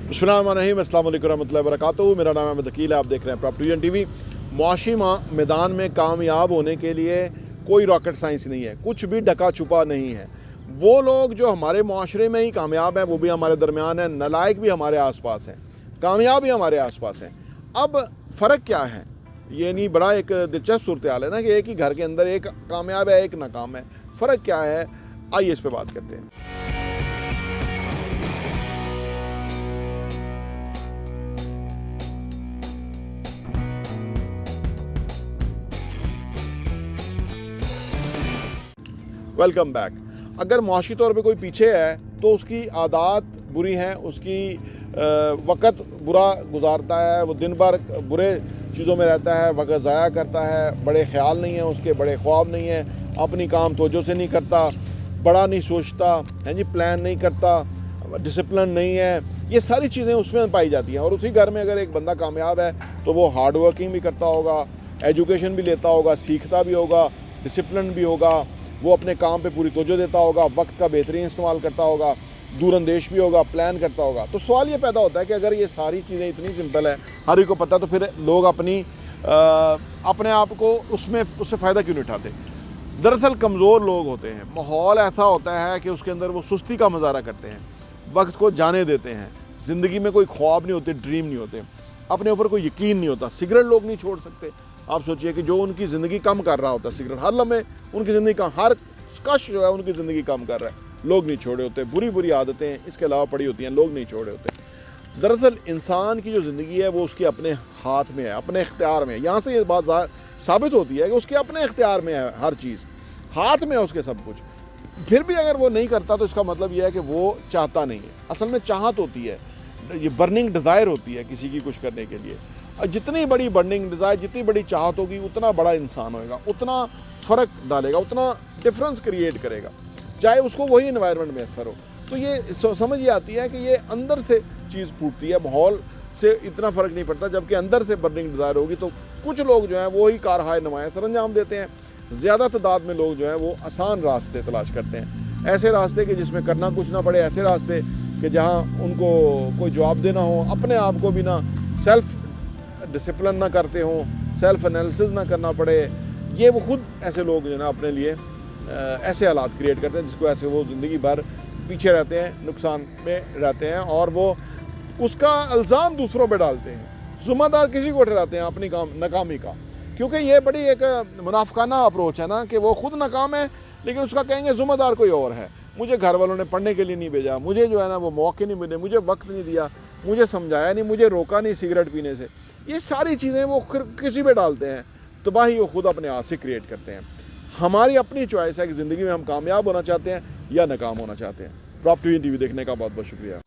बिस्मिल्लाहिर्रहमानिर्रहीम, अस्सलाम वालेकुम रहमतुल्लाहि व बरकातुहू। मेरा नाम अहमद अकील है, आप देख रहे हैं प्रॉपर्टी विजन टीवी। मुआशी मैदान में कामयाब होने के लिए कोई रॉकेट साइंस नहीं है, कुछ भी ढका छुपा नहीं है। वो लोग जो हमारे माशरे में ही कामयाब हैं वो भी हमारे दरमियान हैं, नालायक भी हमारे आसपास हैं, कामयाब भी हमारे आसपास हैं। अब फ़र्क क्या है? ये नहीं, बड़ा एक दिलचस्प सूरत हाल है ना कि एक ही घर के अंदर एक कामयाब है, एक नाकाम है। फ़र्क क्या है? आइए इस पर बात करते हैं। Welcome back. अगर मुआशी तौर पे कोई पीछे है तो उसकी आदत बुरी हैं, उसकी वक़्त बुरा गुजारता है, वो दिन भर बुरे चीज़ों में रहता है, वक़्त ज़ाया करता है, बड़े ख़्याल नहीं हैं उसके, बड़े ख्वाब नहीं हैं, अपनी काम तवज्जो से नहीं करता, बड़ा नहीं सोचता है जी, प्लान नहीं करता, डिसिप्लिन नहीं है। ये सारी चीज़ें उसमें पाई जाती हैं। और उसी घर में अगर एक बंदा कामयाब है तो वो हार्ड वर्किंग भी करता होगा, एजुकेशन भी लेता होगा, सीखता भी होगा, डिसिप्लिन भी होगा, वो अपने काम पे पूरी तवज्जो देता होगा, वक्त का बेहतरीन इस्तेमाल करता होगा, दूरअंदेश भी होगा, प्लान करता होगा। तो सवाल ये पैदा होता है कि अगर ये सारी चीज़ें इतनी सिंपल है, हर एक को पता, तो फिर लोग अपने आप को उससे फ़ायदा क्यों नहीं उठाते? दरअसल कमज़ोर लोग होते हैं, माहौल ऐसा होता है कि उसके अंदर वो सुस्ती का मुजाहरा करते हैं, वक्त को जाने देते हैं, ज़िंदगी में कोई ख्वाब नहीं होते, ड्रीम नहीं होते, अपने ऊपर कोई यकीन नहीं होता। सिगरेट लोग नहीं छोड़ सकते। आप सोचिए कि जो उनकी ज़िंदगी कम कर रहा होता है सिगरेट, हर लम्हे उनकी ज़िंदगी का हर कश जो है उनकी ज़िंदगी कम कर रहा है, लोग नहीं छोड़े होते। बुरी बुरी आदतें इसके अलावा पड़ी होती हैं, लोग नहीं छोड़े होते। दरअसल इंसान की जो ज़िंदगी है वो उसके अपने हाथ में है, अपने इख्तियार में है। यहाँ से ये बात साबित होती है कि उसके अपने इख्तियार में है, हर चीज़ हाथ में है उसके, सब कुछ। फिर भी अगर वो नहीं करता तो इसका मतलब यह है कि वो चाहता नहीं है। असल में चाहत होती है, ये बर्निंग डिज़ायर होती है किसी की कुछ करने के लिए। जितनी बड़ी बर्निंग डिज़ायर, जितनी बड़ी चाहत होगी, उतना बड़ा इंसान होगा, उतना फ़र्क डालेगा, उतना डिफरेंस क्रिएट करेगा, चाहे उसको वही इन्वायरमेंट में असर हो। तो ये समझ ये आती है कि ये अंदर से चीज़ फूटती है, माहौल से इतना फ़र्क नहीं पड़ता। जबकि अंदर से बर्निंग डिज़ायर होगी तो कुछ लोग जो हैं वो ही कारहाय नुमाया सरअंजाम देते हैं। ज़्यादा तादाद में लोग जो हैं वो आसान रास्ते तलाश करते हैं, ऐसे रास्ते कि जिसमें करना कुछ ना पड़े, ऐसे रास्ते कि जहाँ उनको कोई जवाब देना हो, अपने आप को भी ना सेल्फ डिसिप्लिन ना करते हों, सेल्फ एनालिसिस ना करना पड़े। ये वो खुद ऐसे लोग जो है ना अपने लिए ऐसे हालात क्रिएट करते हैं जिसको ऐसे वो ज़िंदगी भर पीछे रहते हैं, नुकसान में रहते हैं, और वो उसका इल्ज़ाम दूसरों पे डालते हैं। ज़िम्मेदार किसी को ठहराते हैं अपनी नाकामी का, क्योंकि ये बड़ी एक मुनाफिकाना अप्रोच है ना कि वो खुद नाकाम है लेकिन उसका कहेंगे ज़िम्मेदार कोई और है। मुझे घर वालों ने पढ़ने के लिए नहीं भेजा, मुझे जो है ना वो मौके नहीं मिले, मुझे वक्त नहीं दिया, मुझे समझाया नहीं, मुझे रोका नहीं सिगरेट पीने से। ये सारी चीज़ें वो किसी पे डालते हैं, तबाही वो खुद अपने हाथ से क्रिएट करते हैं। हमारी अपनी चॉइस है कि ज़िंदगी में हम कामयाब होना चाहते हैं या नाकाम होना चाहते हैं। प्रॉपर्टी टीवी देखने का बहुत बहुत शुक्रिया।